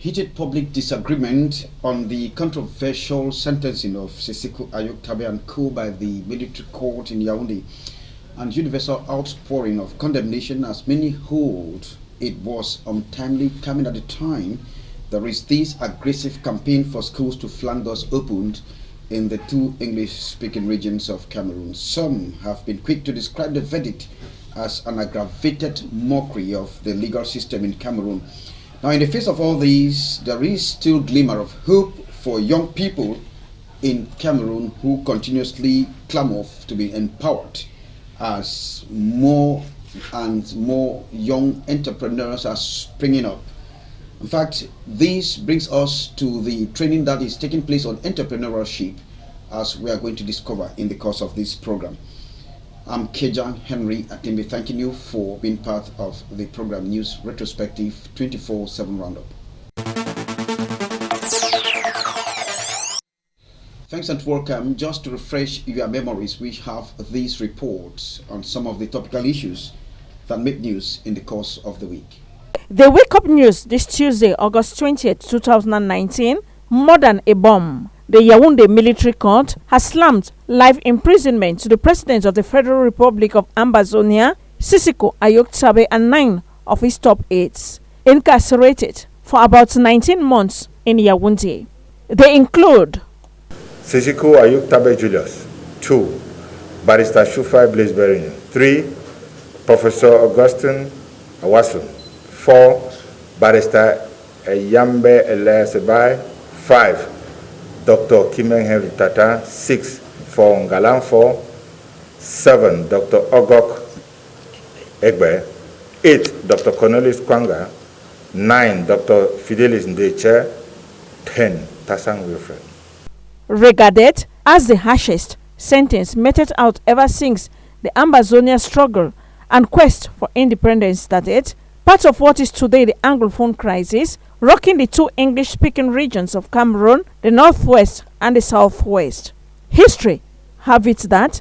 Heated public disagreement on the controversial sentencing of Sisiko Ayoktabe and co by the military court in Yaoundé, and universal outpouring of condemnation as many hold it was untimely coming at a time there is this aggressive campaign for schools to flank doors opened in the two English-speaking regions of Cameroon. Some have been quick to describe the verdict as an aggravated mockery of the legal system in Cameroon. Now, in the face of all these, there is still glimmer of hope for young people in Cameroon who continuously clamor to be empowered as more and more young entrepreneurs are springing up. In fact, this brings us to the training that is taking place on entrepreneurship, as we are going to discover in the course of this program. I'm KEJANG Henry Atembeh, thanking you for being part of the program News Retrospective 24/7 Roundup. Thanks and welcome. Just to refresh your memories, we have these reports on some of the topical issues that made news in the course of the week. The wake-up news this Tuesday, August 20th, 2019, more than a bomb. The Yaoundé military court has slammed life imprisonment to the president of the Federal Republic of Ambazonia, Sisiko Ayoktabe, and 9 of his top aides, incarcerated for about 19 months in Yaoundé. They include Sisiko Ayoktabe Julius, 2. Barrister Shufai Blaisberry, 3. Professor Augustine Awasu, 4. Barrister Yambe Elesebai, 5. Dr. KEJANG Henry Atembeh, 6. For Ngalan 4, 7. Dr. Ogok Egbe, 8. Dr. Cornelius Kwanga, 9. Dr. Fidelis Ndeche, 10. Tasang Wilfred. Regarded as the harshest sentence meted out ever since the Ambazonia struggle and quest for independence started, part of what is today the Anglophone crisis, rocking the two English-speaking regions of Cameroon, the northwest and the southwest. History have it that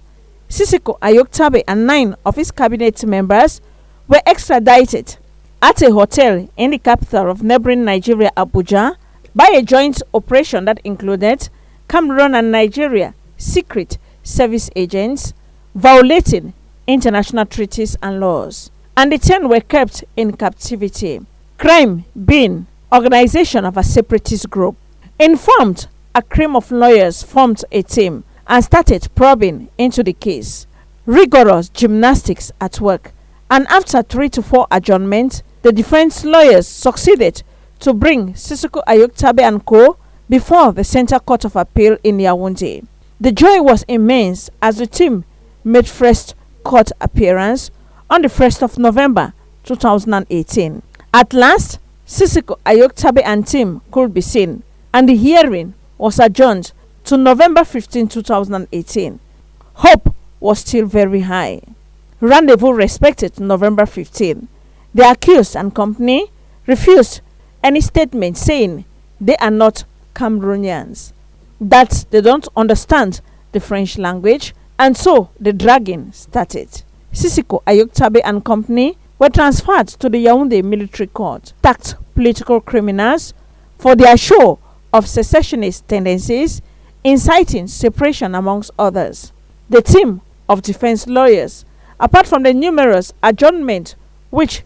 Sisiko Ayoktabe and 9 of his cabinet members were extradited at a hotel in the capital of neighboring Nigeria, Abuja, by a joint operation that included Cameroon and Nigeria secret service agents violating international treaties and laws, and the 10 were kept in captivity. Crime being organization of a separatist group. Informed, a cream of lawyers formed a team and started probing into the case. Rigorous gymnastics at work, and after 3 to 4 adjournments, the defense lawyers succeeded to bring Sisiko Ayoktabe and co. before the Center Court of Appeal in Yaoundé. The joy was immense as the team made first court appearance on the 1st of November 2018. At last, Sisiko Ayoktabe and team could be seen, and the hearing was adjourned to November 15, 2018. Hope was still very high. Rendezvous respected November 15. The accused and company refused any statement saying they are not Cameroonians, that they don't understand the French language, and so the dragging started. Sisiko Ayoktabe and company were transferred to the Yaoundé military court, tagged political criminals for their show of secessionist tendencies, inciting separation amongst others. The team of defense lawyers, apart from the numerous adjournments which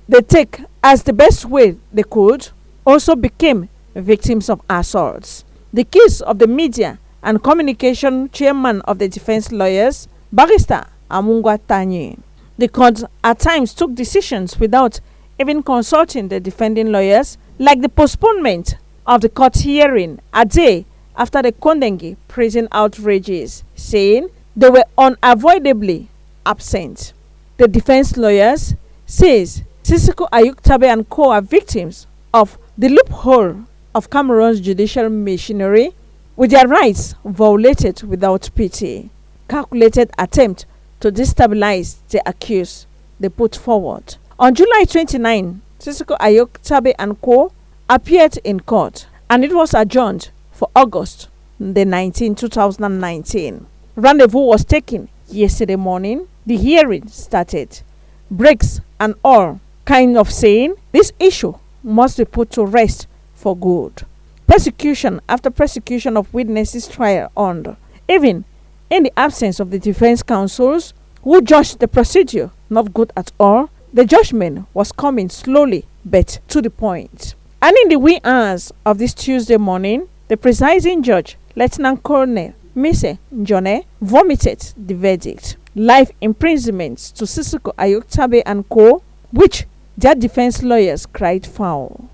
they take as the best way they could, also became victims of assaults. The case of the media and communication chairman of the defense lawyers, Barrister Amungwa Tanyi. The court at times took decisions without even consulting the defending lawyers, like the postponement of the court hearing a day after the Kondengi prison outrages, saying they were unavoidably absent. The defense lawyers says Sisiko Ayoktabe and co are victims of the loophole of Cameroon's judicial machinery, with their rights violated without pity. Calculated attempt to destabilize the accused they put forward. On July 29, Sisiko Ayoktabe and co. appeared in court, and it was adjourned for August the 19th, 2019. Rendezvous was taken yesterday morning. The hearing started. Breaks and all kind of saying this issue must be put to rest for good. Persecution after persecution of witnesses trial on, even in the absence of the defense counsels who judged the procedure not good at all. The judgment was coming slowly but to the point. And in the wee hours of this Tuesday morning, the presiding judge, Lieutenant Colonel Mise Njone, vomited the verdict: life imprisonment to Sisiko Ayoktabe and co., which their defense lawyers cried foul.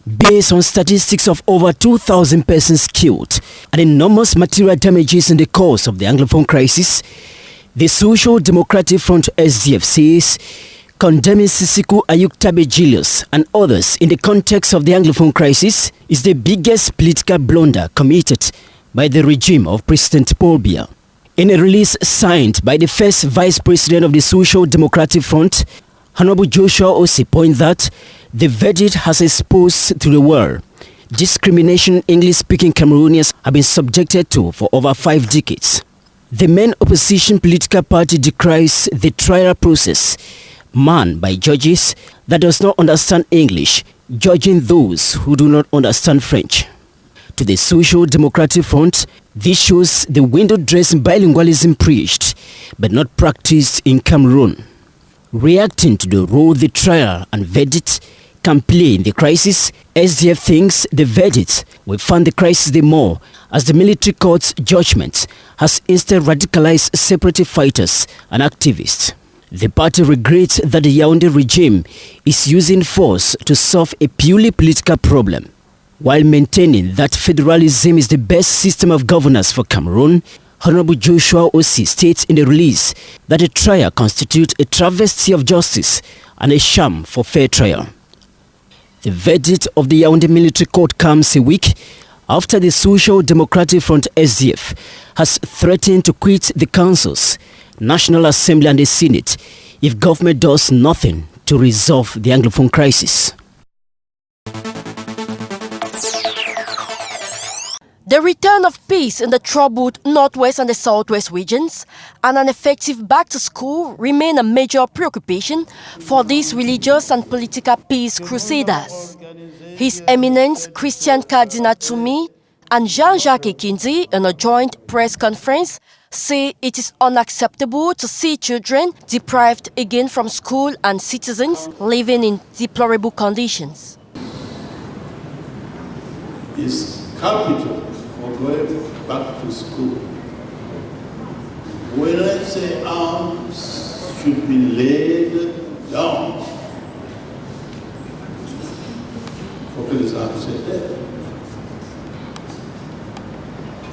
Based on statistics of over 2,000 persons killed and enormous material damages in the course of the Anglophone crisis, the Social Democratic Front SDF says condemning Sisiku Ayuktabe Julius and others in the context of the Anglophone crisis is the biggest political blunder committed by the regime of President Paul Biya. In a release signed by the first Vice President of the Social Democratic Front, Honorable Joshua Osei, point that the verdict has exposed to the world discrimination English-speaking Cameroonians have been subjected to for over 5 decades. The main opposition political party decries the trial process manned by judges that does not understand English, judging those who do not understand French. To the Social Democratic Front, this shows the window-dressing bilingualism preached but not practiced in Cameroon. Reacting to the role the trial and verdict can play in the crisis, SDF thinks the verdict will fund the crisis the more, as the military court's judgment has instead radicalized separatist fighters and activists. The party regrets that the Yaoundé regime is using force to solve a purely political problem. While maintaining that federalism is the best system of governance for Cameroon, Honorable Joshua Osei states in the release that the trial constitutes a travesty of justice and a sham for fair trial. The verdict of the Yaoundé military court comes a week after the Social Democratic Front SDF has threatened to quit the councils, National Assembly and the Senate if government does nothing to resolve the Anglophone crisis. The return of peace in the troubled northwest and the southwest regions and an effective back-to-school remain a major preoccupation for these religious and political peace crusaders. His Eminence Christian Cardinal Tumi and Jean-Jacques Ekindi, in a joint press conference, say it is unacceptable to see children deprived again from school and citizens living in deplorable conditions. Is capital for going back to school. When I say arms should be laid down, what is answered there?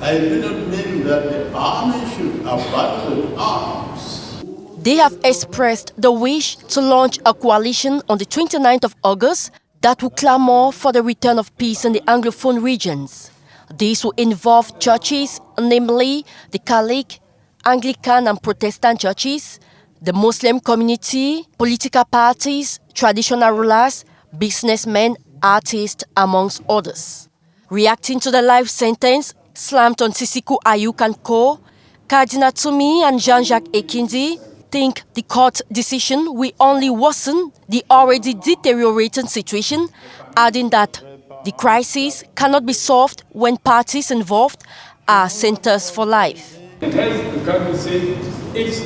I do not mean that the army should abandon arms. They have expressed the wish to launch a coalition on the 29th of August that will clamor for the return of peace in the Anglophone regions. This will involve churches, namely the Catholic, Anglican and Protestant churches, the Muslim community, political parties, traditional rulers, businessmen, artists, amongst others. Reacting to the life sentence slammed on Sisiku Ayuk and Co., Cardinal Tumi and Jean-Jacques Ekindi think the court decision will only worsen the already deteriorating situation, adding that the crisis cannot be solved when parties involved are sentenced for life. And as the government said, it's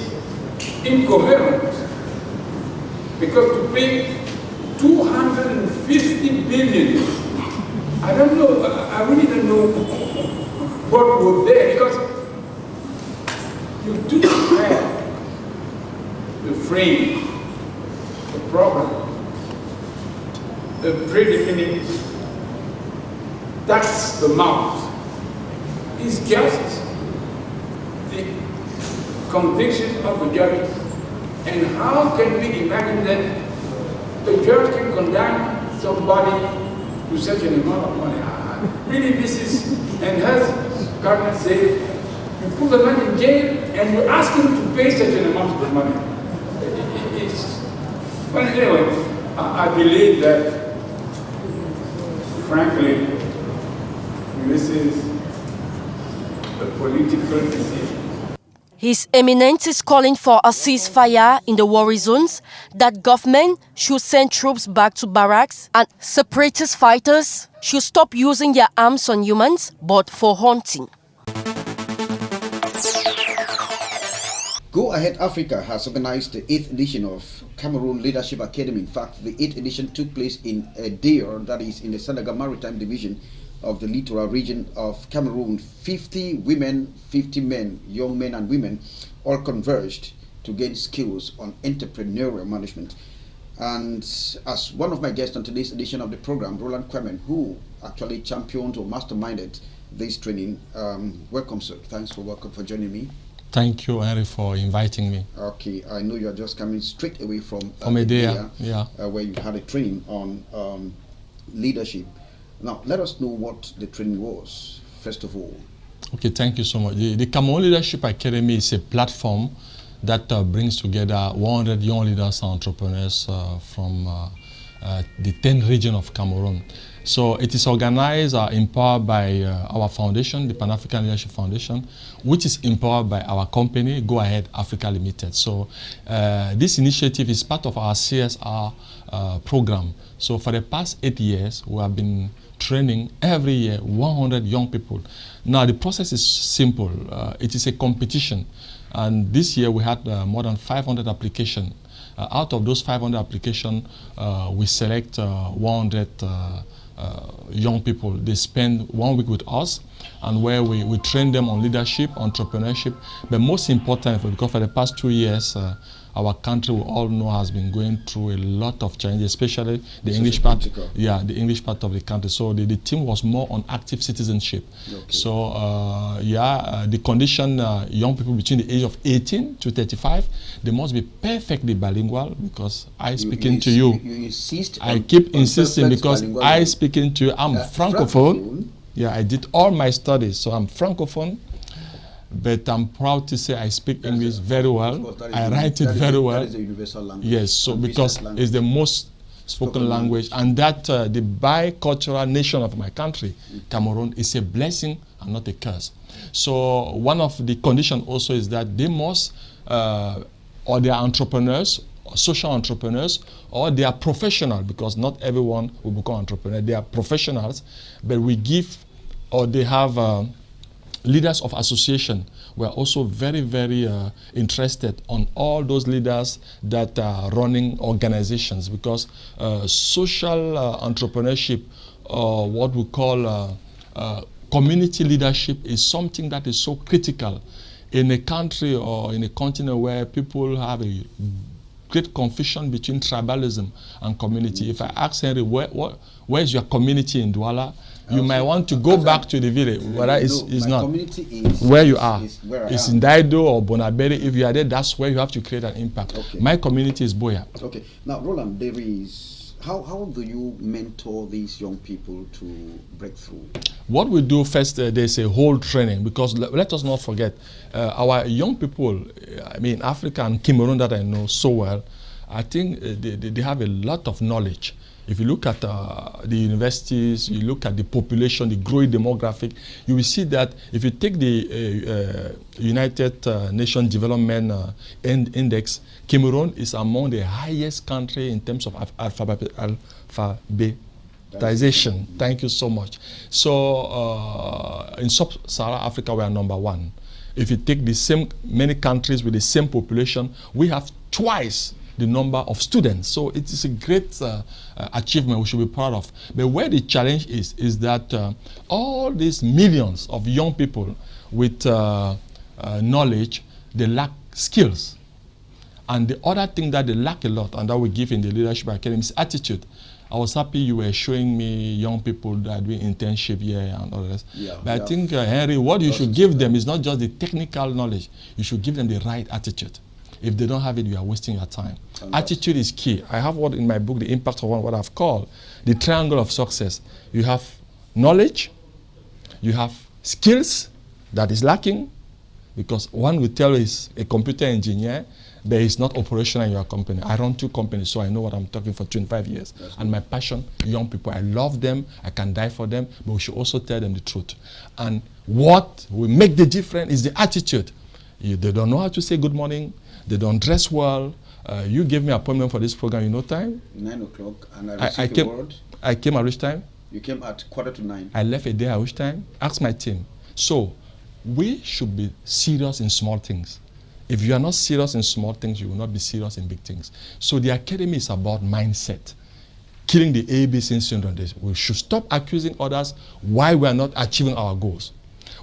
incoherent because to pay 250 billion, I don't know, I really don't know what was there, because you do not have the frame, the problem, the predefinite tax amount. It's just the conviction of the judge. And how can we imagine that the judge can condemn somebody to such an amount of money? Really, this is, and as government said, you put the man in jail and you ask him to pay such an amount of money. Well, anyway, I believe that, frankly, this is a political decision. His Eminence is calling for a ceasefire in the war zones, that government should send troops back to barracks, and separatist fighters should stop using their arms on humans, but for hunting. Go Ahead Africa has organized the 8th edition of Cameroon Leadership Academy. In fact, the 8th edition took place in Deir, that is in the Senegal Maritime Division of the littoral region of Cameroon. 50 women, 50 men, young men and women, all converged to gain skills on entrepreneurial management. And as one of my guests on today's edition of the program, Roland Quemen, who actually championed or masterminded this training, welcome, sir. Thanks for joining me. Thank you, Henry, for inviting me. Okay, I know you are just coming straight away from Medea, where you had a training on leadership. Now, let us know what the training was, first of all. Okay, thank you so much. The Cameroon Leadership Academy is a platform that brings together 100 young leaders and entrepreneurs from the 10 regions of Cameroon. So it is organized, empowered by our foundation, the Pan-African Leadership Foundation, which is empowered by our company, Go Ahead Africa Limited. So this initiative is part of our CSR program. So for the past 8 years, we have been training every year 100 young people. Now the process is simple. It is a competition. And this year we had more than 500 applications. Out of those 500 applications, we select 100 young people. They spend 1 week with us, and where we train them on leadership, entrepreneurship, but most importantly, because for the past 2 years, our country, we all know, has been going through a lot of challenges, especially the English part. Yeah, the English part of the country. So the team was more on active citizenship. Okay. So the condition, young people between the age of 18 to 35, they must be perfectly bilingual, because I speaking to you. You insist. I keep insisting because I speaking to you. I'm Francophone. Yeah, I did all my studies, so I'm Francophone. But I'm proud to say I speak English very well. I write it very well. That is a universal language. Yes, so because it's the most spoken language, and that the bicultural nation of my country, Cameroon, is a blessing and not a curse. So one of the conditions also is that they must, or they are entrepreneurs, or social entrepreneurs, or they are professional, because not everyone will become entrepreneur. They are professionals, but we give, or they have leaders of association. We are also very, very interested on all those leaders that are running organizations, because social entrepreneurship, what we call community leadership, is something that is so critical in a country or in a continent where people have a great confusion between tribalism and community. If I ask Henry, where is your community in Douala? You might want to go back to the village, whether it's not. Community is where you are. It's in Daido or Bonaberi. If you are there, that's where you have to create an impact. Okay. My community is Boya. Okay. Now, Roland, there is, how do you mentor these young people to break through? What we do first, there's a whole training, because let us not forget, our young people, I mean, Africa and Cameroon that I know so well, I think they have a lot of knowledge. If you look at the universities, you look at the population, the growing demographic, you will see that if you take the United Nations Development Index, Cameroon is among the highest country in terms of alphabetization. Thank you so much. So in sub-Saharan Africa, we are #1. If you take the same many countries with the same population, we have twice the number of students. So it is a great achievement we should be proud of. But where the challenge is that all these millions of young people with knowledge, they lack skills. And the other thing that they lack a lot, and that we give in the Leadership Academy, is attitude. I was happy you were showing me young people that are doing internship here and all this. Yeah, but I think, Henry, what you should give them is not just the technical knowledge. You should give them the right attitude. If they don't have it, you are wasting your time. Attitude is key. I have what in my book, The Impact of One, what I've called the triangle of success. You have knowledge, you have skills that is lacking, because one will tell you is a computer engineer, but he's not operational in your company. I run 2 companies, so I know what I'm talking for 25 years. And my passion, young people, I love them, I can die for them, but we should also tell them the truth. And what will make the difference is the attitude. They don't know how to say good morning. They don't dress well. You gave me an appointment for this program in no time. 9 o'clock, and I received a word. I came at which time? You came at 8:45. I left a day at which time? Ask my team. So we should be serious in small things. If you are not serious in small things, you will not be serious in big things. So the academy is about mindset. Killing the ABC syndrome. We should stop accusing others why we are not achieving our goals.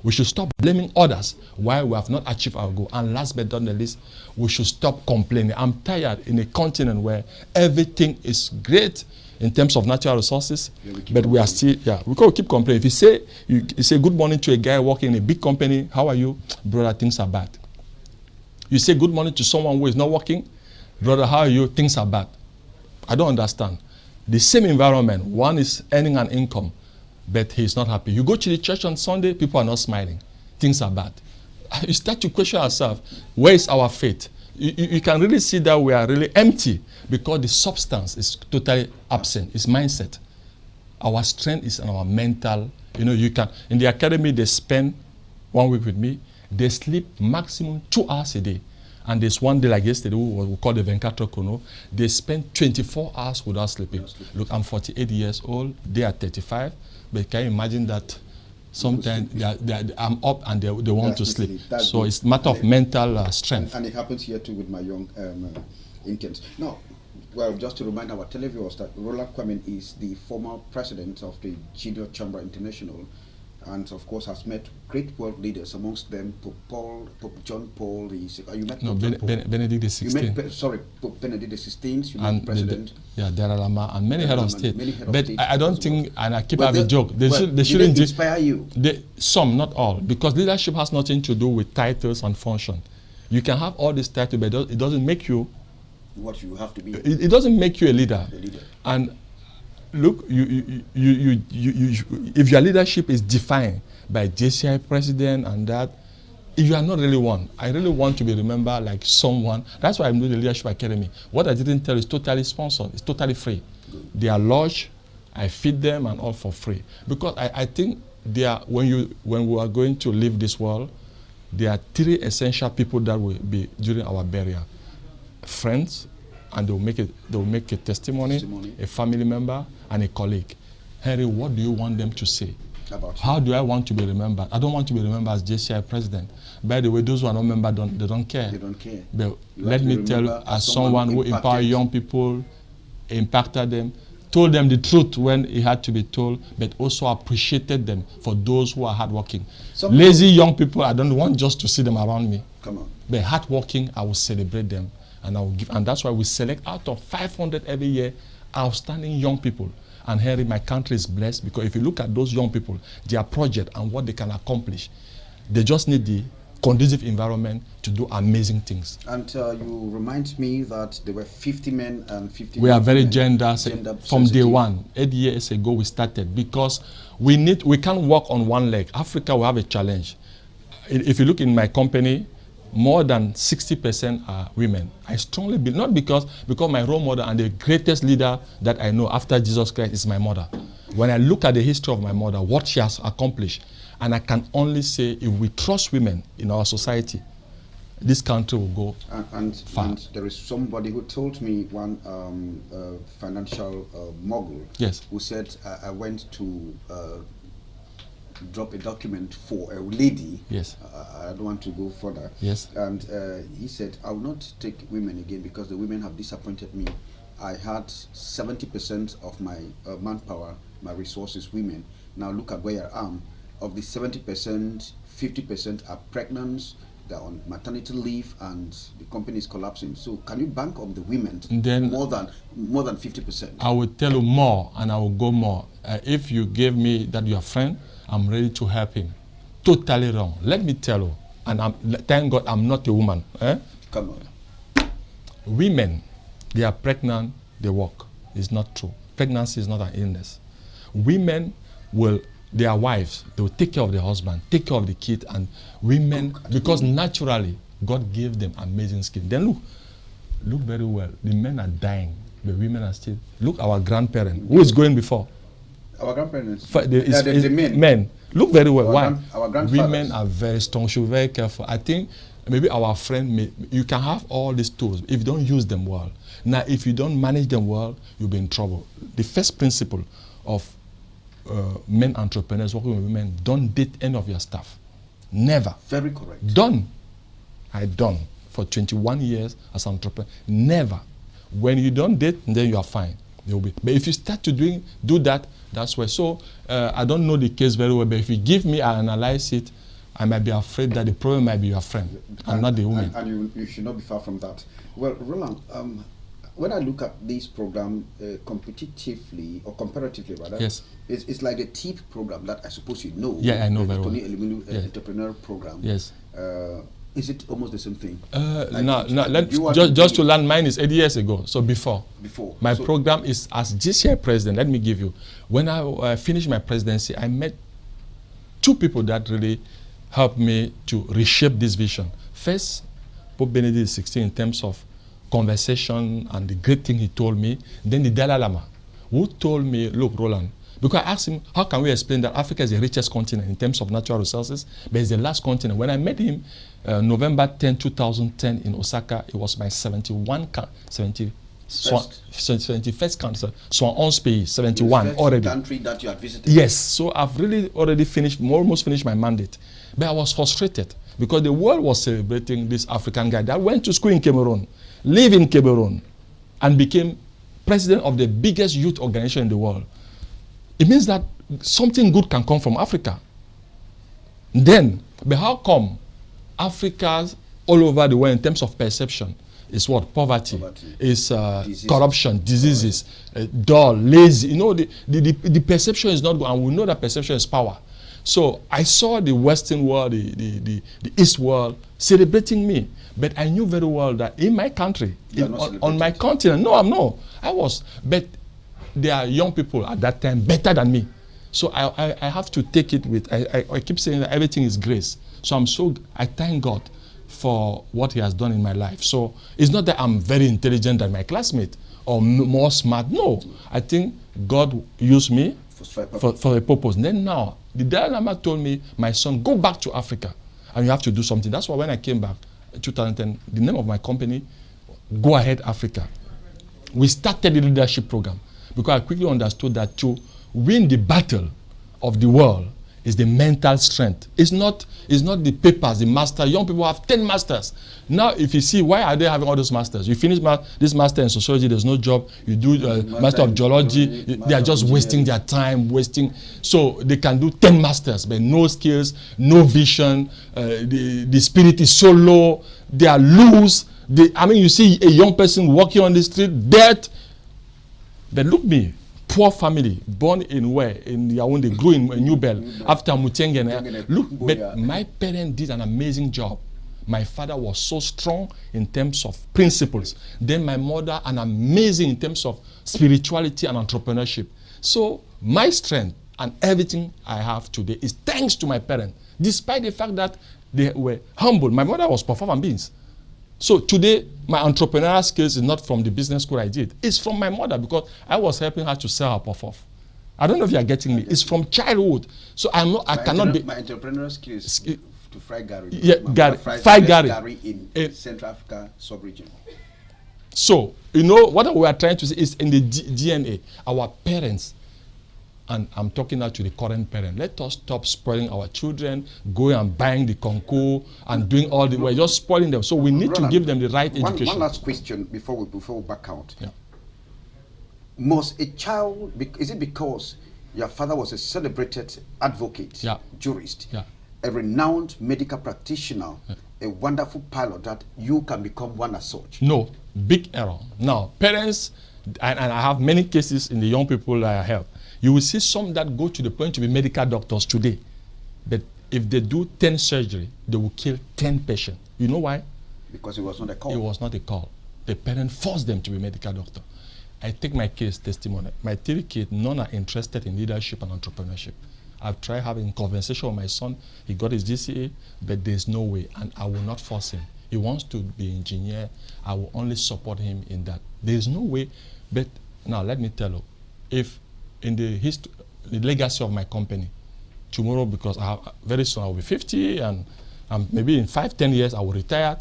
We should stop blaming others why we have not achieved our goal. And last but not the least, we should stop complaining. I'm tired in a continent where everything is great in terms of natural resources, but we are still, we can't keep complaining. If you say good morning to a guy working in a big company, how are you? Brother, things are bad. You say good morning to someone who is not working, brother, how are you? Things are bad. I don't understand. The same environment, one is earning an income, but he's not happy. You go to the church on Sunday, people are not smiling. Things are bad. You start to question yourself, where is our faith? You can really see that we are really empty because the substance is totally absent. It's mindset. Our strength is in our mental. You can, in the academy, they spend 1 week with me. They sleep maximum 2 hours a day. And there's one day like yesterday, we call the Venkatra Kono. They spend 24 hours without sleeping. Look, I'm 48 years old. They are 35. But can you imagine that sometimes I'm up and they want to sleep. So it's a matter of mental strength. And it happens here too with my young interns. Now, well, just to remind our televiewers that Roland Kwame is the former president of the Junior Chamber International, and of course has met great world leaders, amongst them Pope John Paul. You met Benedict XVI. Pope Benedict XVI. You met President. Dalai Lama and many head of state. But I don't think, and I keep having a joke. They shouldn't inspire you. Some, not all, because leadership has nothing to do with titles and function. You can have all this title, but it doesn't make you what you have to be. It doesn't make you a leader. And look, if your leadership is defined by JCI president and that, you are not really one. I really want to be remembered like someone. That's why I'm doing the Leadership Academy. What I didn't tell is totally sponsored. It's totally free. They are lodged. I feed them and all for free. Because I think when we are going to leave this world, there are 3 essential people that will be during our burial. Friends, and they will make a testimony, a family member, and a colleague. Henry, what do you want them to say? How do I want to be remembered? I don't want to be remembered as JCI president. By the way, those who are not members, they don't care. They don't care. But let me tell you, as someone who empowered young people, impacted them, told them the truth when it had to be told, but also appreciated them for those who are hardworking. Lazy young people, I don't want just to see them around me. Come on. But hardworking, I will celebrate them. And I will give, and that's why we select out of 500 every year outstanding young people. And Henry, my country is blessed because if you look at those young people, their project and what they can accomplish, they just need the conducive environment to do amazing things. And you remind me that there were 50 men and 50 women. We are very gender from day one. 8 years ago we started because we can't work on one leg. Africa will have a challenge. If you look in my company, more than 60% are women. I strongly believe, not because my role model and the greatest leader that I know after Jesus Christ is my mother. When I look at the history of my mother, what she has accomplished, and I can only say if we trust women in our society, this country will go far. And there is somebody who told me, one financial mogul, who said, I went to drop a document for a lady. I don't want to go further. And he said, I will not take women again because the women have disappointed me. I had 70% of my manpower, my resources, women. Now look at where I am. Of the 70%, 50% are pregnant, they're on maternity leave, and the company is collapsing. So can you bank on the women more than 50%? I will tell you more, and I will go more. If you gave me that you're a friend, I'm ready to help him. Totally wrong. Let me tell you, and thank God I'm not a woman. Come on. Women, they are pregnant, they work. It's not true. Pregnancy is not an illness. Women they are wives. They will take care of their husband, take care of the kid, and women, because naturally, God gave them amazing skin. Then look very well. The men are dying, the women are still. Look, our grandparents. Who is going before? Our grandparents. The men. Look very well. Why? Women are very strong. Should be very careful. I think maybe our friend, you can have all these tools if you don't use them well. Now, if you don't manage them well, you'll be in trouble. The first principle of men entrepreneurs working with women, don't date any of your staff. Never. Very correct. Done. I done for 21 years as an entrepreneur. Never. When you don't date, then you are fine. But if you start to do that, that's where. So I don't know the case very well, but if you give me, I analyze it, I might be afraid that the problem might be your friend and not the woman. And you should not be far from that. Well, Roland, when I look at this program competitively or comparatively rather, yes, it's like a TEEP program that I suppose you know. Yeah, I know very well. Entrepreneur program. Yes. Is it almost the same thing? Just to learn, mine is 8 years ago, so before. My so program is as GCI president. Let me give you. When I finished my presidency, I met two people that really helped me to reshape this vision. First, Pope Benedict XVI in terms of conversation and the great thing he told me. Then the Dalai Lama, who told me, look, Roland, because I asked him, how can we explain that Africa is the richest continent in terms of natural resources, but it's the last continent. When I met him, November 10, 2010 in Osaka, it was my 71st country, so on space, 71 already. Country that you had visited. Yes, so I've really already almost finished my mandate. But I was frustrated because the world was celebrating this African guy that went to school in Cameroon, lived in Cameroon, and became president of the biggest youth organization in the world. It means that something good can come from Africa. But how come Africa all over the world in terms of perception is what? Poverty. Is corruption, diseases, dull, lazy. You know, the perception is not good, and we know that perception is power. So I saw the Western world, the East world celebrating me. But I knew very well that in my country, on my continent, I was. But there are young people at that time better than me. So I have to take it with, I keep saying that everything is grace. So I thank God for what he has done in my life. So it's not that I'm very intelligent than my classmate or more smart. No, I think God used me for a purpose. And then now, the Dalai Lama told me, my son, go back to Africa and you have to do something. That's why when I came back in 2010, the name of my company, Go Ahead Africa. We started the leadership program because I quickly understood that to win the battle of the world is the mental strength. It's not the papers, the master. Young people have 10 masters. Now, if you see, why are they having all those masters? You finish this master in sociology, there's no job. You do master of geology, they are just wasting their time, So they can do 10 masters, but no skills, no vision. The spirit is so low. They are loose. You see a young person walking on the street, dead. But look me. Poor family, born in where? In Yaoundé, grew in New Bell, after Mutengene. Look, but my parents did an amazing job. My father was so strong in terms of principles. Then my mother, an amazing in terms of spirituality and entrepreneurship. So my strength and everything I have today is thanks to my parents. Despite the fact that they were humble. My mother was performing beans. So today, my entrepreneurial skills is not from the business school I did. It's from my mother because I was helping her to sell her puff-off. I don't know if you are getting me. It's from childhood. So I cannot be. My entrepreneurial skills to fry Gary. Yeah, fry Gary in Central Africa sub-region. So, what we are trying to say is in the DNA, our parents, and I'm talking now to the current parent, let us stop spoiling our children, going and buying the concours and doing all the, we're just spoiling them. So we need Roland, to give them the right education. One last question before we back out. Yeah. Must a child, is it because your father was a celebrated advocate, jurist, a renowned medical practitioner, a wonderful pilot, that you can become one as such? No, big error. Now, parents, and I have many cases in the young people that I help, you will see some that go to the point to be medical doctors today. But if they do 10 surgery, they will kill 10 patients. You know why? Because it was not a call. It was not a call. The parent forced them to be medical doctor. I take my case testimony. My 3 kids, none are interested in leadership and entrepreneurship. I've tried having conversation with my son. He got his GCA, but there's no way, and I will not force him. He wants to be an engineer. I will only support him in that. There's no way. But now let me tell you, if in the legacy of my company, tomorrow, because very soon I will be 50 and Maybe in 5-10 years I will retire.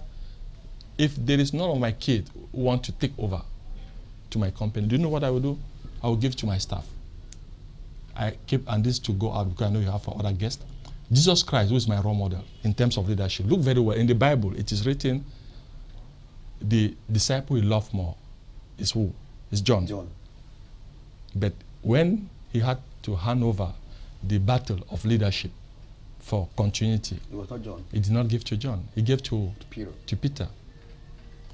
If there is none of my kids who want to take over to my company, do you know what I will do? I will give to my staff. I keep, and this to go out because I know you have for other guests. Jesus Christ, who is my role model in terms of leadership. Look very well in the Bible. It is written, the disciple he loved more is who? Is John. But when he had to hand over the battle of leadership for continuity, It was not John. he did not give to John. He gave to Peter.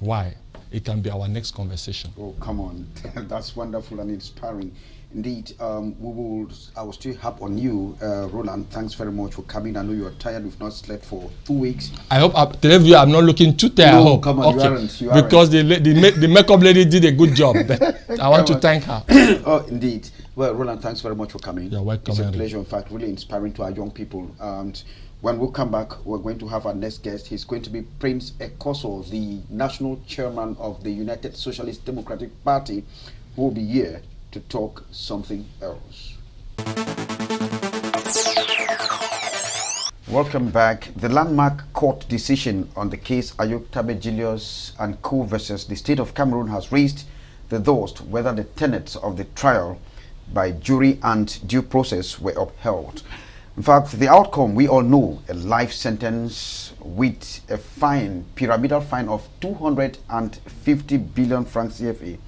Why? It can be our next conversation. Oh, come on. That's wonderful and inspiring. Indeed, I will still harp on you, Roland. Thanks very much for coming. I know you're tired. We've not slept for 2 weeks. I hope, I'm not looking too tired. No, I hope. come on, okay. you aren't. Because the makeup lady did a good job. But I want to thank her. Oh, indeed. Well, Roland, thanks very much for coming. You're welcome. It's a pleasure, in fact, really inspiring to our young people. And when we come back, we're going to have our next guest. He's going to be Prince Ekoso, the national chairman of the United Socialist Democratic Party, who will be here to talk something else. Welcome back. The landmark court decision on the case Ayuk Julius and Co versus the state of Cameroon has raised the doubt whether the tenets of the trial by jury and due process were upheld. In fact, the outcome we all know, a life sentence with a fine, pyramidal fine of 250 billion francs CFA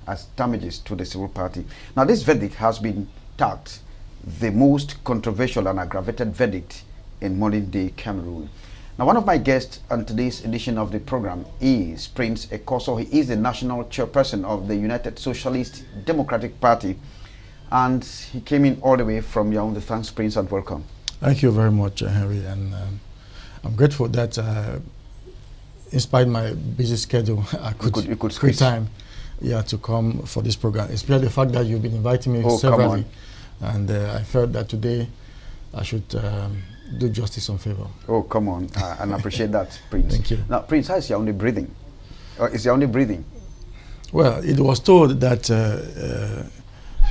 as damages to the civil party. Now, this verdict has been tagged the most controversial and aggravated verdict in modern-day Cameroon. Now, one of my guests on today's edition of the program is Prince Ekoso. He is the national chairperson of the United Socialist Democratic Party, and he came in all the way from Yaoundé. Thanks, Prince, and welcome. Thank you very much, Henry, and I'm grateful that, in spite of my busy schedule, I could create time to come for this program, especially the fact that you've been inviting me severally, and I felt that today I should do justice on favor. Oh, come on, and I appreciate that, Prince. Thank you. Now, Prince, how is Yaoundé breathing? Is Yaoundé breathing? Well, it was told that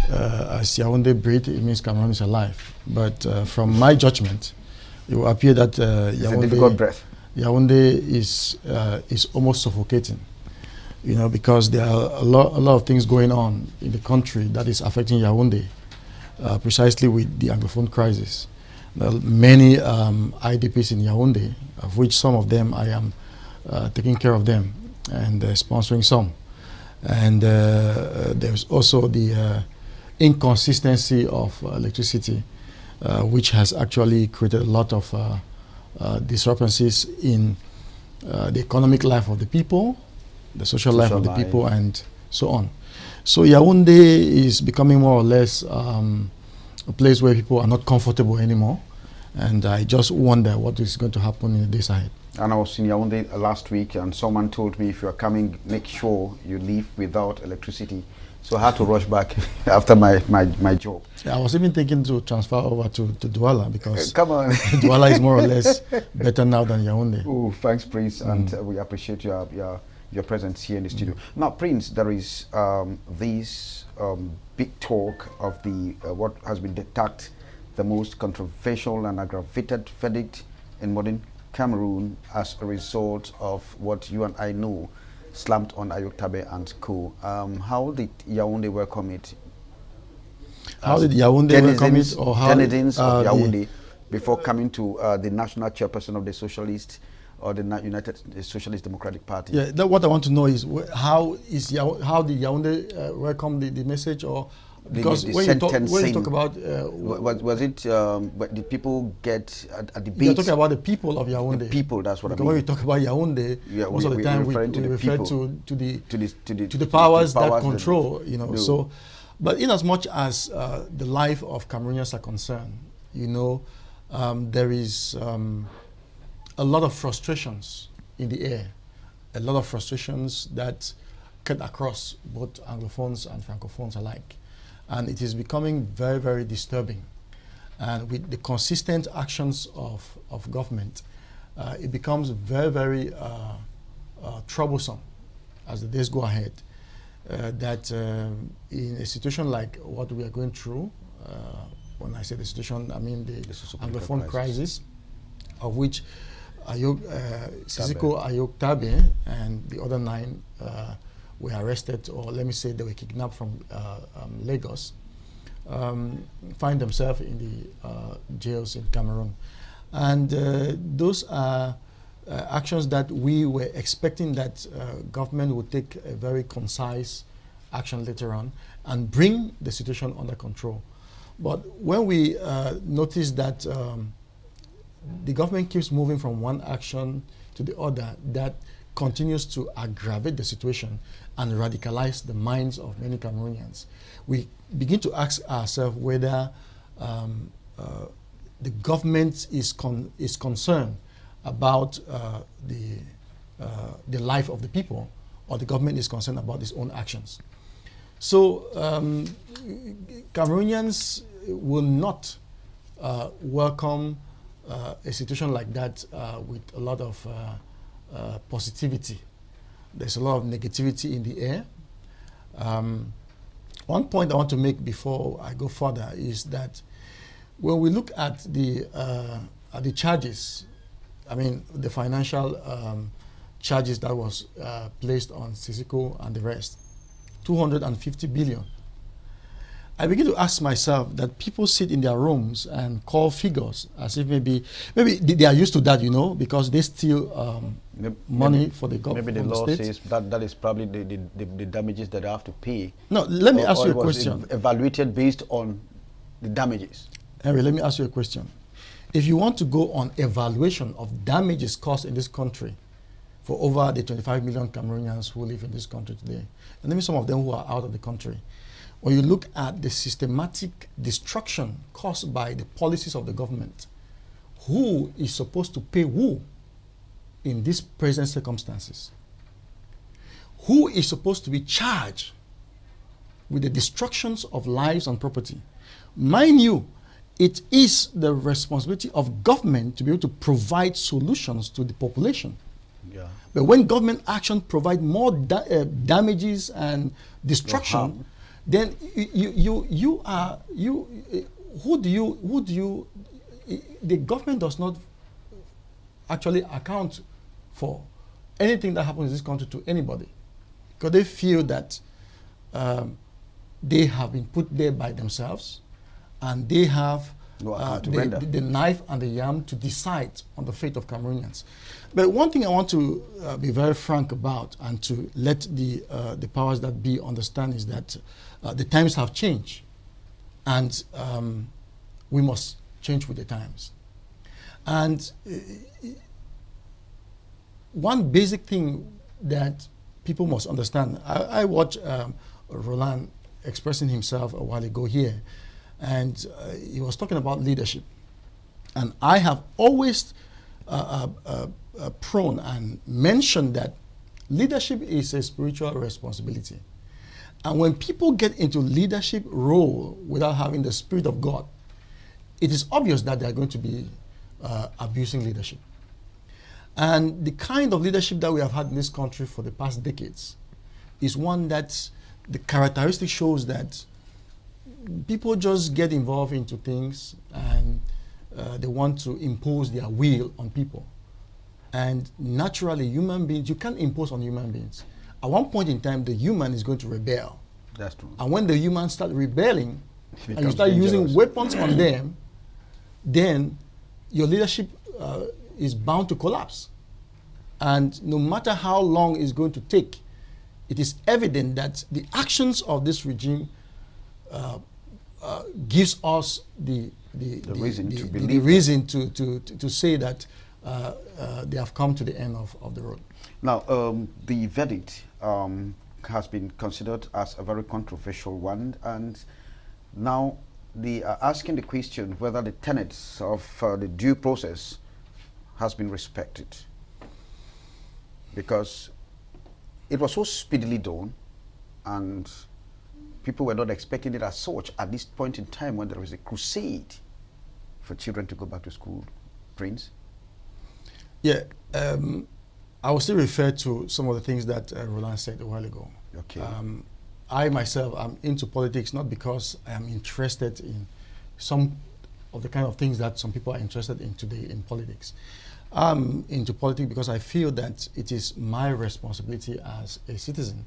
as Yaoundé breathe, it means Cameroon is alive. But from my judgment, it will appear that Yaoundé is almost suffocating. You know, because there are a lot of things going on in the country that is affecting Yaoundé, precisely with the Anglophone crisis. There are many IDPs in Yaoundé, of which some of them I am taking care of them and sponsoring some. And there's also the inconsistency of electricity, which has actually created a lot of discrepancies in the economic life of the people, the social life of the people, and so on. So Yaoundé is becoming more or less a place where people are not comfortable anymore, and I just wonder what is going to happen in the days ahead. And I was in Yaoundé last week, and someone told me, if you are coming, make sure you leave without electricity. So I had to rush back after my job. Yeah, I was even thinking to transfer over to Douala, because come on, Douala is more or less better now than Yaoundé. Oh, thanks, Prince, and we appreciate your presence here in the studio. Now, Prince, there is this big talk of the what has been tagged the most controversial and aggravated verdict in modern Cameroon as a result of what you and I know slammed on Ayuk Tabe and Co. How did Yaoundé welcome it? How did Yaoundé welcome it, or how denizens of Yaoundé before coming to the national chairperson of the Socialist or the United Socialist Democratic Party? Yeah, what I want to know is how did Yaoundé welcome the message, or because when you talk about was it did people get a debate? You're talking about the people of Yaoundé. The people, that's what I mean. When we talk about Yaoundé, most of the time we refer to the powers that control, you know. No. So, but in as much as the life of Cameroonians are concerned, you know, there is a lot of frustrations in the air, a lot of frustrations that cut across both Anglophones and Francophones alike. And it is becoming very, very disturbing. And with the consistent actions of government, it becomes very, very troublesome as the days go ahead. That in a situation like what we are going through, when I say the situation, I mean the Anglophone crisis, of which Sisiko Ayok Tabe and the other 9 were arrested, or let me say they were kidnapped from Lagos, find themselves in the jails in Cameroon. And those are actions that we were expecting that government would take a very concise action later on and bring the situation under control. But when we notice that the government keeps moving from one action to the other, that continues to aggravate the situation and radicalize the minds of many Cameroonians, we begin to ask ourselves whether the government is concerned about the life of the people, or the government is concerned about its own actions. So Cameroonians will not welcome a situation like that with a lot of positivity. There's a lot of negativity in the air. One point I want to make before I go further is that when we look at the charges, I mean the financial charges that was placed on Sisiko and the rest, 250 billion. I begin to ask myself that people sit in their rooms and call figures as if maybe they are used to that, you know, because they steal money for the government. Maybe the law says that is probably the damages that they have to pay. No, let me ask you a question. Evaluated based on the damages. Henry, let me ask you a question. If you want to go on evaluation of damages caused in this country for over the 25 million Cameroonians who live in this country today, and maybe some of them who are out of the country, when you look at the systematic destruction caused by the policies of the government, who is supposed to pay who in these present circumstances? Who is supposed to be charged with the destructions of lives and property? Mind you, it is the responsibility of government to be able to provide solutions to the population. Yeah. But when government action provide more damages and destruction, then the government does not actually account for anything that happens in this country to anybody, because they feel that they have been put there by themselves, and they have the knife and the yam to decide on the fate of Cameroonians. But one thing I want to be very frank about, and to let the powers that be understand, is that the times have changed, and we must change with the times. And one basic thing that people must understand, I watched Roland expressing himself a while ago here, and he was talking about leadership. And I have always prone and mentioned that leadership is a spiritual responsibility. And when people get into leadership role without having the Spirit of God, it is obvious that they are going to be abusing leadership. And the kind of leadership that we have had in this country for the past decades is one that the characteristic shows that people just get involved into things, and they want to impose their will on people. And naturally, human beings, you can't impose on human beings. At one point in time, the human is going to rebel. That's true. And when the humans start rebelling, and you start using weapons on them, then your leadership is bound to collapse. And no matter how long it's going to take, it is evident that the actions of this regime gives us the reason to say that they have come to the end of the road. Now, the verdict has been considered as a very controversial one, and now they are asking the question whether the tenets of the due process has been respected, because it was so speedily done, and people were not expecting it as such at this point in time when there is a crusade for children to go back to school. Prince? Yeah, I will still refer to some of the things that Roland said a while ago. Okay. I myself am into politics not because I am interested in some of the kind of things that some people are interested in today in politics. I'm into politics because I feel that it is my responsibility as a citizen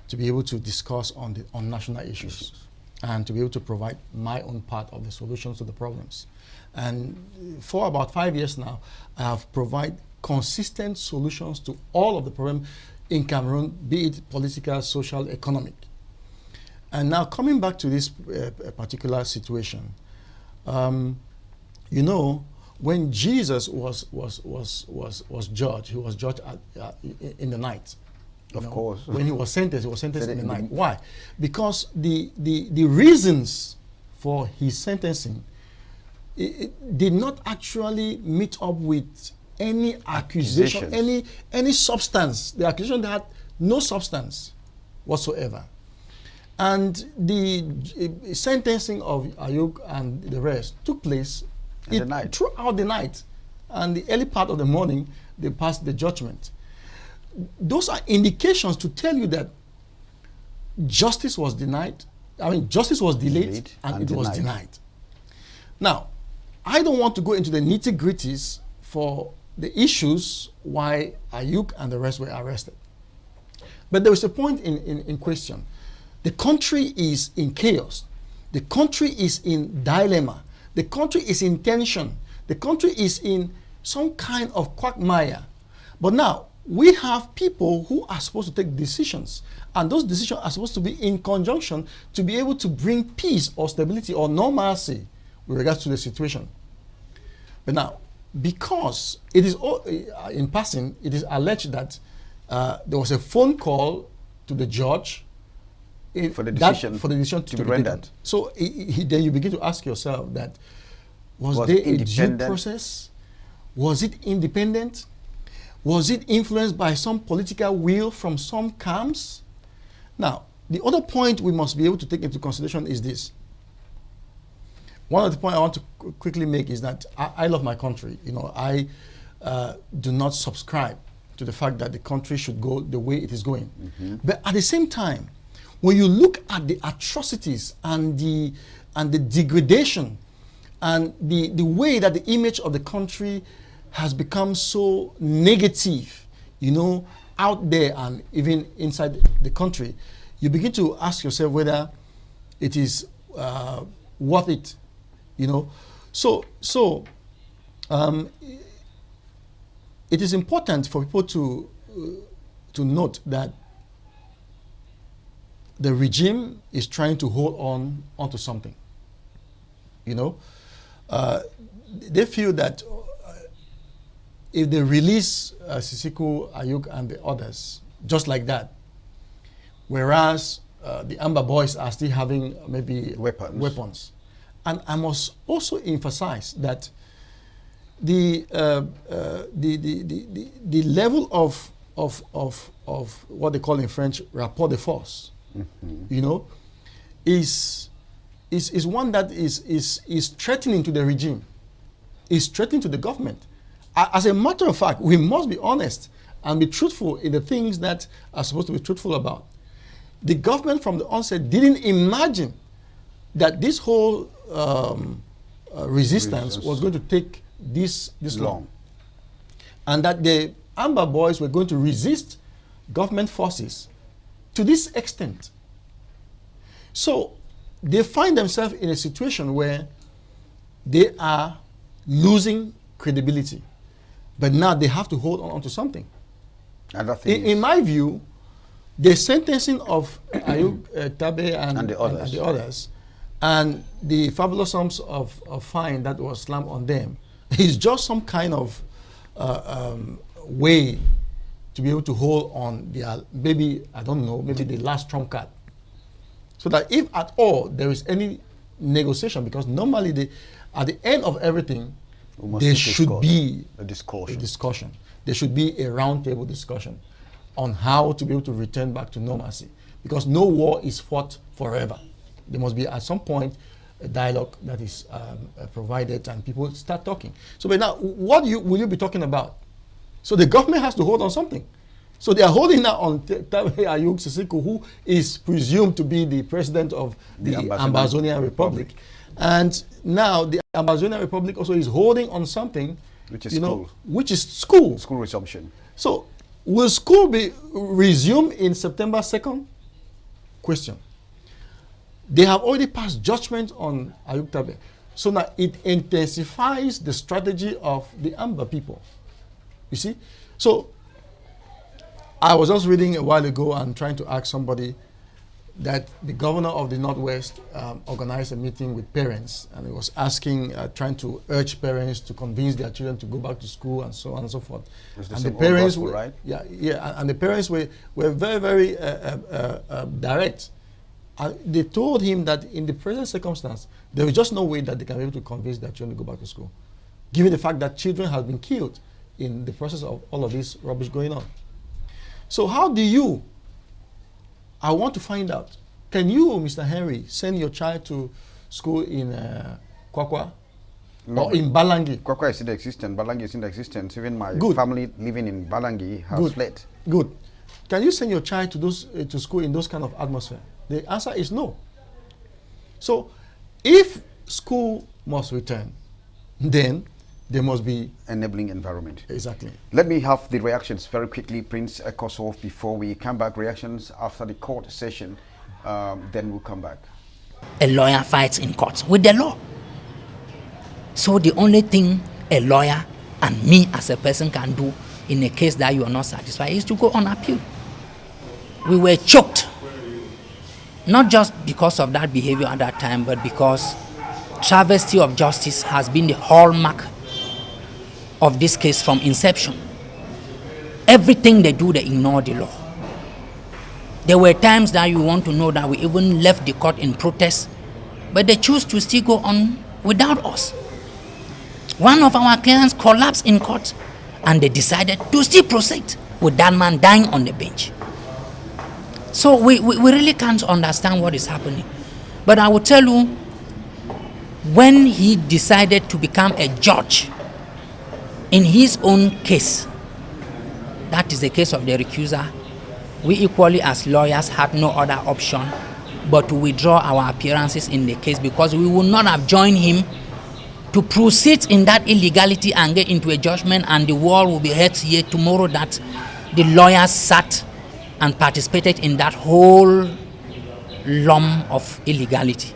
to be able to discuss on national issues and to be able to provide my own part of the solutions to the problems. And for about 5 years now, I have provided consistent solutions to all of the problems in Cameroon, be it political, social, economic. And now coming back to this particular situation, you know, when Jesus was judged, he was judged in the night. Of course. When he was sentenced in the night. Why? Because the reasons for his sentencing it did not actually meet up with any accusation, any substance. The accusation had no substance whatsoever. And the sentencing of Ayuk and the rest took place throughout the night. And the early part of the morning, they passed the judgment. Those are indications to tell you that justice was denied. I mean, justice was delayed and it was denied. Now, I don't want to go into the nitty-gritties for the issues why Ayuk and the rest were arrested. But there was a point in question. The country is in chaos. The country is in dilemma. The country is in tension. The country is in some kind of quagmire. But now, we have people who are supposed to take decisions. And those decisions are supposed to be in conjunction to be able to bring peace or stability or normalcy with regards to the situation. But now, because it is, in passing, it is alleged that there was a phone call to the judge for the decision to be rendered. So then you begin to ask yourself that, was there a due process? Was it independent? Was it influenced by some political will from some camps? Now, the other point we must be able to take into consideration is this. One of the points I want to quickly make is that I love my country. You know, I do not subscribe to the fact that the country should go the way it is going. But at the same time, when you look at the atrocities and the degradation and the way that the image of the country has become so negative, you know, out there and even inside the country, you begin to ask yourself whether it is worth it, you know. So it is important for people to note that the regime is trying to hold onto something, you know. They feel that if they release Sisiku, Ayuk, and the others, just like that, whereas the Amber Boys are still having maybe weapons. And I must also emphasize that the level of what they call in French rapport de force, you know, is one that is threatening to the regime, is threatening to the government. As a matter of fact, we must be honest and be truthful in the things that are supposed to be truthful about. The government from the onset didn't imagine that this whole resistance was going to take this long. And that the Amber Boys were going to resist government forces to this extent. So they find themselves in a situation where they are losing credibility. But now they have to hold on to something. In my view, the sentencing of Ayuk Tabe and the others and the fabulous sums of fine that was slammed on them is just some kind of way to be able to hold on their, maybe, I don't know, maybe the last trump card. So that if at all there is any negotiation, because normally at the end of everything, there should be a discussion. There should be a roundtable discussion on how to be able to return back to normalcy. Because no war is fought forever. There must be at some point a dialogue that is provided and people start talking. So but now, what will you be talking about? So the government has to hold on something. So they are holding now on Tabe Ayuk Sisiku, who is presumed to be the president of the Ambazonian Republic. And now the Ambazonian Republic also is holding on something Which is school. Which is school. School resumption. So, will school be resumed in September 2nd? Question. They have already passed judgment on Ayuk Tabeh. So now it intensifies the strategy of the Amba people. You see? So I was just reading a while ago and trying to ask somebody that the governor of the Northwest organized a meeting with parents, and he was asking, trying to urge parents to convince their children to go back to school and so on and so forth. And the parents were, right? Yeah, and the parents were very, very direct. They told him that in the present circumstance, there is just no way that they can be able to convince their children to go back to school, given the fact that children have been killed in the process of all of this rubbish going on. So how do you, I want to find out, can you, Mr. Henry, send your child to school in Kwakwa? No. Or in Balangi? Kwakwa is in existence, Balangi is in existence. Even my family living in Balangi has fled. Good. Can you send your child to those to school in those kind of atmosphere? The answer is no. So, if school must return, then there must be enabling environment. Exactly. Let me have the reactions very quickly, Prince Kosov, before we come back. Reactions after the court session, then we'll come back. A lawyer fights in court with the law. So the only thing a lawyer and me as a person can do in a case that you are not satisfied is to go on appeal. We were choked. Not just because of that behavior at that time, but because travesty of justice has been the hallmark of this case from inception. Everything they do, they ignore the law. There were times that you want to know that we even left the court in protest, but they choose to still go on without us. One of our clients collapsed in court, and they decided to still proceed with that man dying on the bench. So we really can't understand what is happening. But I will tell you, when he decided to become a judge in his own case, that is the case of the recuser, we equally as lawyers had no other option but to withdraw our appearances in the case, because we would not have joined him to proceed in that illegality and get into a judgment, and the world will be heard here tomorrow that the lawyers sat and participated in that whole lump of illegality.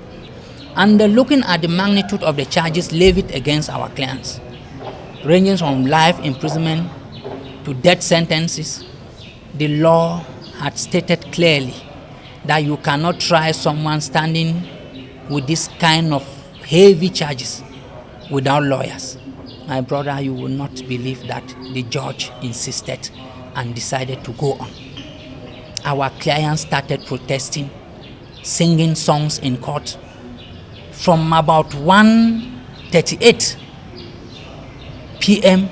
And looking at the magnitude of the charges levied against our clients, ranging from life imprisonment to death sentences, the law had stated clearly that you cannot try someone standing with this kind of heavy charges without lawyers. My brother, you will not believe that the judge insisted and decided to go on. Our clients started protesting, singing songs in court from about 1:38 p.m.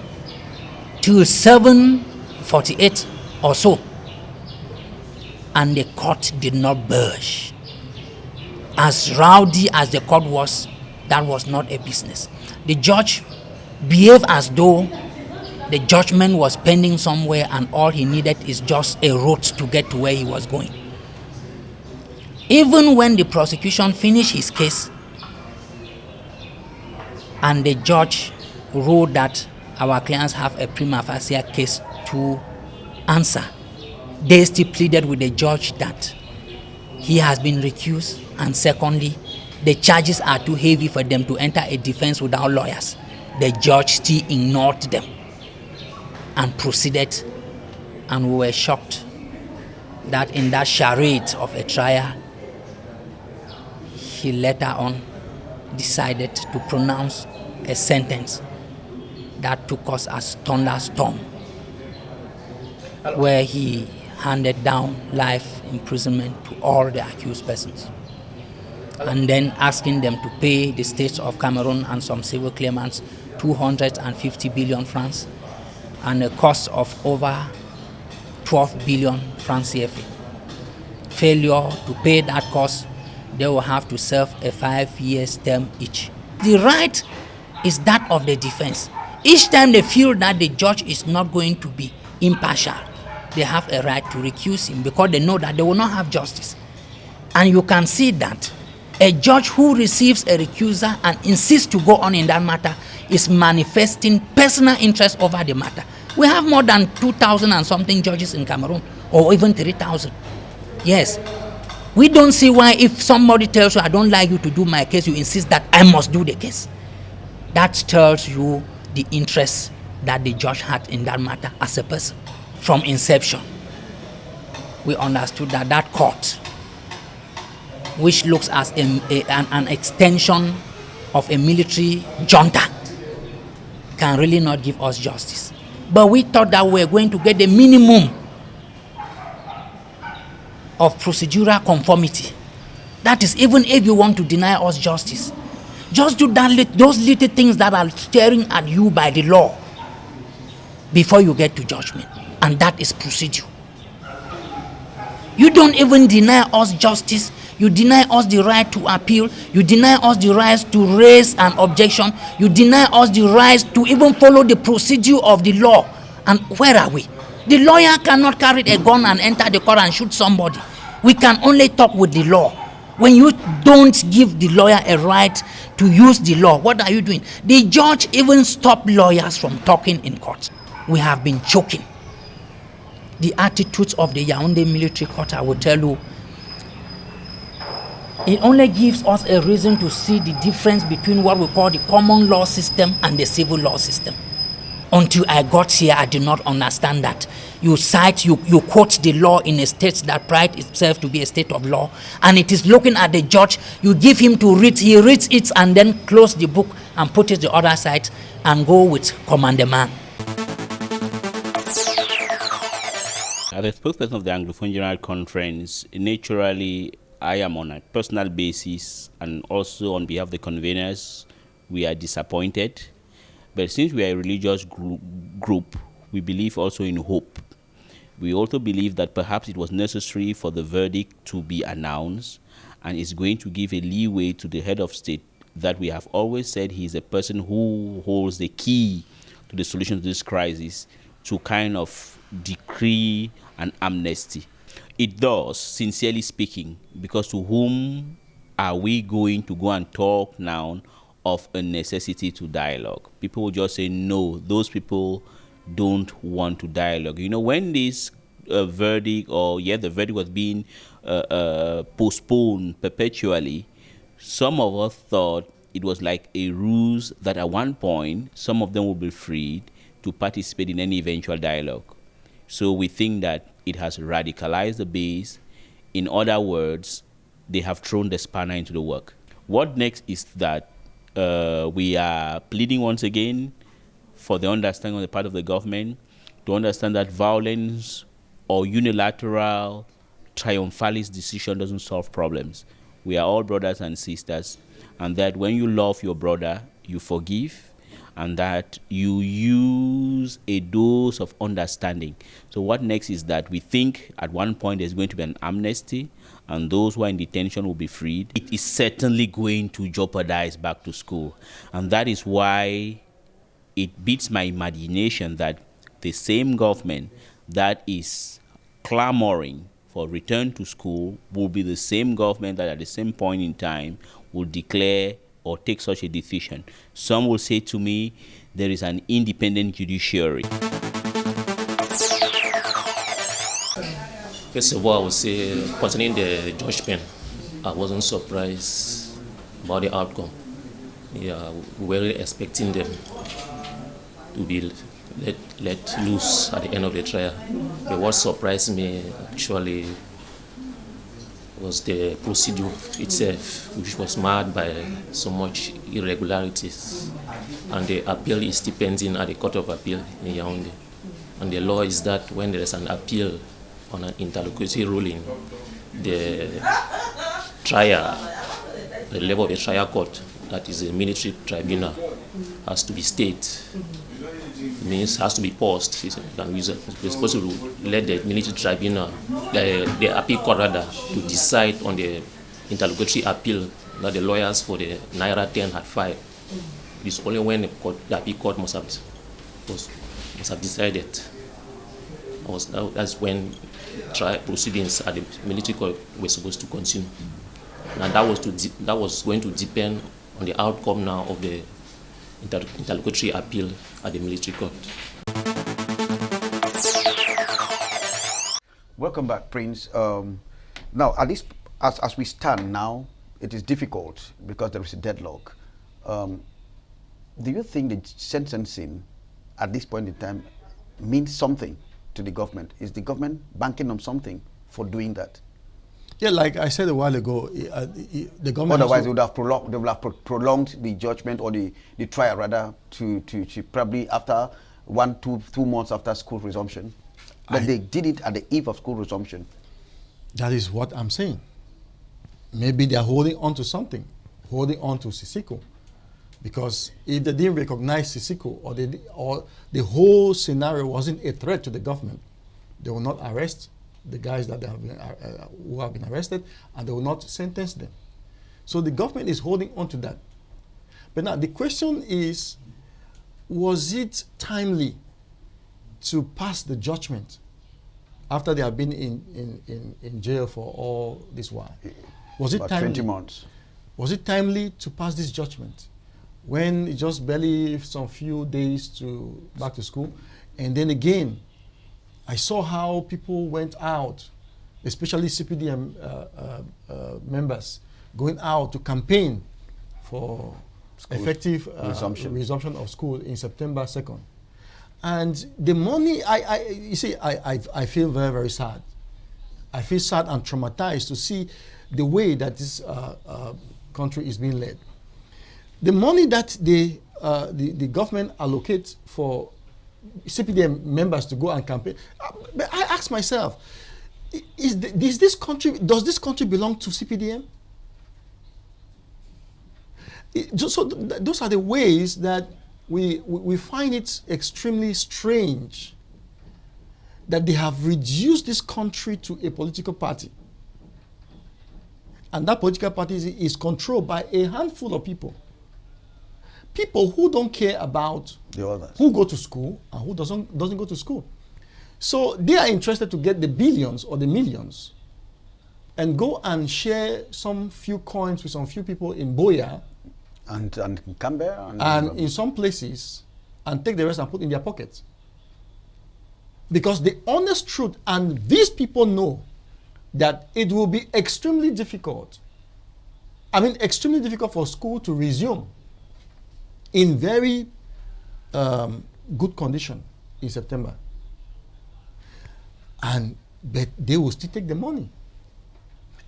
to 7:48 or so. And the court did not budge. As rowdy as the court was, that was not a business. The judge behaved as though the judgment was pending somewhere and all he needed is just a road to get to where he was going. Even when the prosecution finished his case and the judge ruled that our clients have a prima facie case to answer, they still pleaded with the judge that he has been recused, and secondly, the charges are too heavy for them to enter a defense without lawyers. The judge still ignored them and proceeded, and we were shocked that in that charade of a trial, he later on decided to pronounce a sentence that took us as thunderstorm, where he handed down life imprisonment to all the accused persons, and then asking them to pay the states of Cameroon and some civil claimants 250 billion francs and a cost of over 12 billion francs CFA. Failure to pay that cost, they will have to serve a 5-year term each. The right is that of the defense. Each time they feel that the judge is not going to be impartial, they have a right to recuse him because they know that they will not have justice. And you can see that A judge who receives a recuser and insists to go on in that matter is manifesting personal interest over the matter. We have more than 2,000 and something judges in Cameroon, or even 3,000. Yes. We don't see why if somebody tells you, I don't like you to do my case, you insist that I must do the case. That tells you the interest that the judge had in that matter as a person. From inception, we understood that that court, which looks as an extension of a military junta, can really not give us justice. But we thought that we were going to get the minimum of procedural conformity. That is, even if you want to deny us justice, just do those little things that are staring at you by the law before you get to judgment. And that is procedure. You don't even deny us justice. You deny us the right to appeal. You deny us the right to raise an objection. You deny us the right to even follow the procedure of the law. And where are we? The lawyer cannot carry a gun and enter the court and shoot somebody. We can only talk with the law. When you don't give the lawyer a right to use the law, what are you doing? The judge even stopped lawyers from talking in court. We have been choking. The attitudes of the Yaoundé military court, I will tell you, it only gives us a reason to see the difference between what we call the common law system and the civil law system. Until I got here, I did not understand that. You quote the law in a state that prides itself to be a state of law, and it is looking at the judge. You give him to read, he reads it and then close the book and put it the other side and go with commandement. As the spokesperson of the Anglophone General Conference, naturally, I am on a personal basis and also on behalf of the conveners, we are disappointed. But since we are a religious group, we believe also in hope. We also believe that perhaps it was necessary for the verdict to be announced, and it's going to give a leeway to the head of state that we have always said he is a person who holds the key to the solution to this crisis, to kind of decree an amnesty. It does, sincerely speaking, because to whom are we going to go and talk now of a necessity to dialogue? People will just say, no, those people don't want to dialogue. You know, when this verdict, the verdict was being postponed perpetually, some of us thought it was like a ruse that at one point, some of them will be freed to participate in any eventual dialogue. So we think that it has radicalized the base. In other words, they have thrown the spanner into the work. What next is that we are pleading once again for the understanding on the part of the government to understand that violence or unilateral triumphalist decision doesn't solve problems. We are all brothers and sisters, and that when you love your brother, you forgive, and that you use a dose of understanding. So what next is that we think at one point there's going to be an amnesty and those who are in detention will be freed. It is certainly going to jeopardize back to school. And that is why it beats my imagination that the same government that is clamoring for return to school will be the same government that at the same point in time will declare or take such a decision. Some will say to me, there is an independent judiciary. First of all, I would say, concerning the judgment, I wasn't surprised about the outcome. Yeah, we were expecting them to be let loose at the end of the trial. But what surprised me actually was the procedure itself, which was marred by so much irregularities. And the appeal is depending at the Court of Appeal in Yaoundé. And the law is that when there is an appeal on an interlocutory ruling, the trial, the level of the trial court, that is a military tribunal, has to be stayed. It means has to be paused. And we're supposed to let the military tribunal, the appeal court rather, to decide on the interlocutory appeal that the lawyers for the Naira 10 had filed. It's only when the appeal court must have decided. That's when trial proceedings at the military court were supposed to continue. And that was going to depend on the outcome now of the interlocutory appeal at the military court. Welcome back, Prince. Now, at least as we stand now, it is difficult because there is a deadlock. Do you think the sentencing at this point in time means something to the government? Is the government banking on something for doing that? Yeah, like I said a while ago, the government. Otherwise, they would have prolonged the judgment or the trial rather to probably after 2 months after school resumption. But they did it at the eve of school resumption. That is what I'm saying. Maybe they're holding on to something, holding on to Sisiko. Because if they didn't recognize Sisiko or the whole scenario wasn't a threat to the government, they will not arrest the guys that who have been arrested, and they will not sentence them. So the government is holding on to that. But now the question is, was it timely to pass the judgment after they have been in jail for all this while? Was it about timely? 20 months. Was it timely to pass this judgment when it just barely some few days to back to school? And then again, I saw how people went out, especially CPDM members, going out to campaign for effective resumption of school in September 2nd. And the money, you see, I feel very, very sad. I feel sad and traumatized to see the way that this country is being led. The money that the government allocates for CPDM members to go and campaign, but I ask myself, does this country belong to CPDM? So those are the ways that we find it extremely strange that they have reduced this country to a political party. And that political party is controlled by a handful of people. People who don't care about the others, who go to school and who doesn't go to school. So they are interested to get the billions or the millions and go and share some few coins with some few people in Boya and Canberra and in some places, and take the rest and put in their pockets. Because the honest truth, and these people know that it will be extremely difficult. I mean, extremely difficult for school to resume in very good condition in September. But they will still take the money.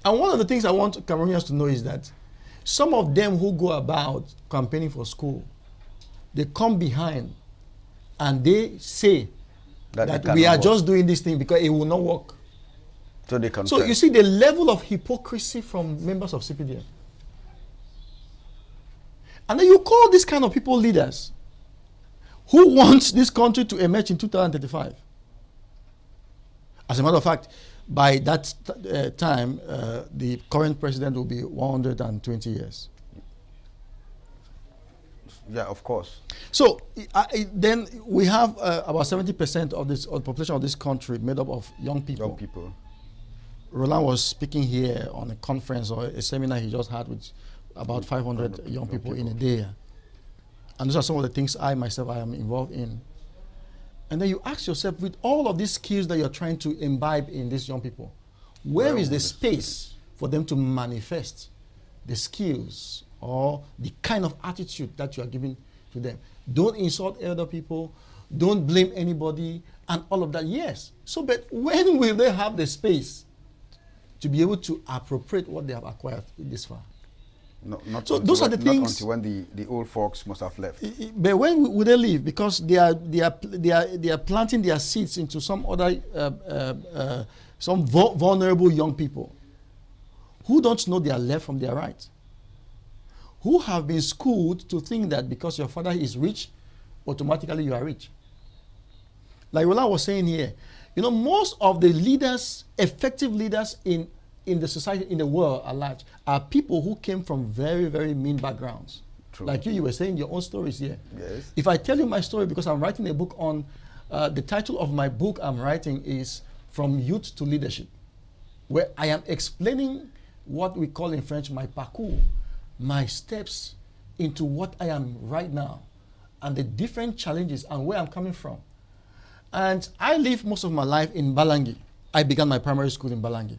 And one of the things I want Cameroonians to know is that some of them who go about campaigning for school, they come behind and they say that we are just doing this thing because it will not work. So they can. So you see the level of hypocrisy from members of CPDM. And then you call these kind of people leaders who want this country to emerge in 2035. As a matter of fact, by that time, the current president will be 120 years. Yeah, of course. So then we have about 70% of the population of this country made up of young people. Young people. Roland was speaking here on a conference or a seminar he just had with about 500 young people in a day. And those are some of the things I am involved in. And then you ask yourself, with all of these skills that you're trying to imbibe in these young people, where is the space for them to manifest the skills or the kind of attitude that you are giving to them? Don't insult elder people, don't blame anybody, and all of that. Yes. So, but when will they have the space to be able to appropriate what they have acquired this far? Not so those are the things. Not until when the old folks must have left. But when will they leave? Because they are planting their seeds into some other vulnerable young people who don't know their left from their right, who have been schooled to think that because your father is rich, automatically you are rich. Like Roland was saying here, you know, most of the leaders, effective leaders in the society, in the world at large, are people who came from very, very mean backgrounds. True. Like you were saying your own stories here. Yes. If I tell you my story, because I'm writing a book on, the title of my book I'm writing is From Youth to Leadership, where I am explaining what we call in French my parcours, my steps into what I am right now, and the different challenges and where I'm coming from. And I lived most of my life in Balangi. I began my primary school in Balangi.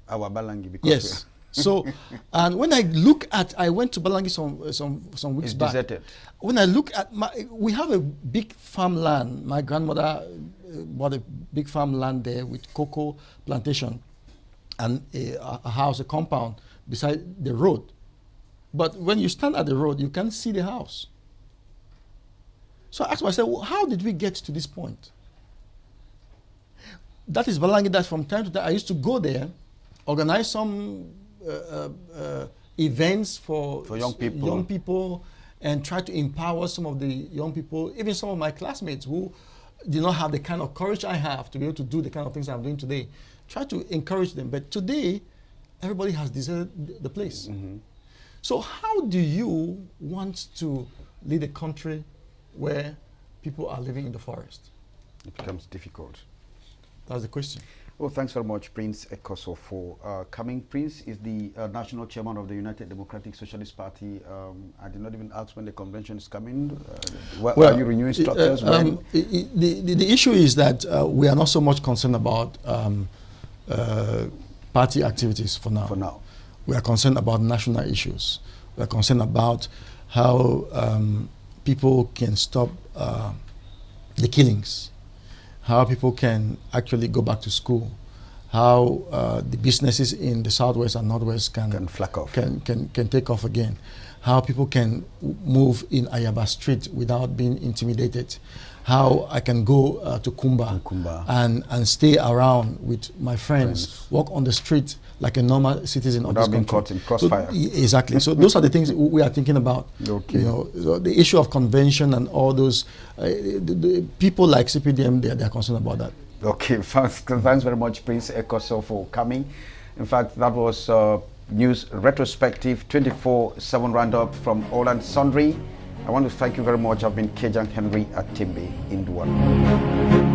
Our Balangi, because yes. So, and when I look at, I went to Balangi some weeks back. Deserted. When I look at we have a big farmland. My grandmother bought a big farmland there with cocoa plantation and a house, a compound beside the road. But when you stand at the road, you can't see the house. So I asked myself, well, how did we get to this point? That is Balangi, that from time to time I used to go there, organize some events for young people, and try to empower some of the young people, even some of my classmates who did not have the kind of courage I have to be able to do the kind of things I'm doing today. Try to encourage them. But today, everybody has deserted the place. Mm-hmm. So how do you want to lead a country where people are living in the forest? It becomes difficult. That's the question. Well, thanks very much, Prince Ekoso, for coming. Prince is the national chairman of the United Democratic Socialist Party. I did not even ask when the convention is coming. Well, are you renewing structures? The issue is that we are not so much concerned about party activities for now. For now. We are concerned about national issues. We are concerned about how people can stop the killings, how people can actually go back to school, how the businesses in the Southwest and Northwest can flack off, can take off again, how people can move in Ayaba Street without being intimidated, how I can go to Kumba, and stay around with my friends, walk on the street like a normal citizen of this country. Without being caught in crossfire. So, exactly. So those are the things we are thinking about. Okay. You know, so the issue of convention and all those, the people like CPDM, they are concerned about that. Okay, thanks very much, Prince Ekoso, for coming. In fact, that was News Retrospective 24/7 roundup from all and sundry. I want to thank you very much. I've been KEJANG Henry Atembeh in Duan.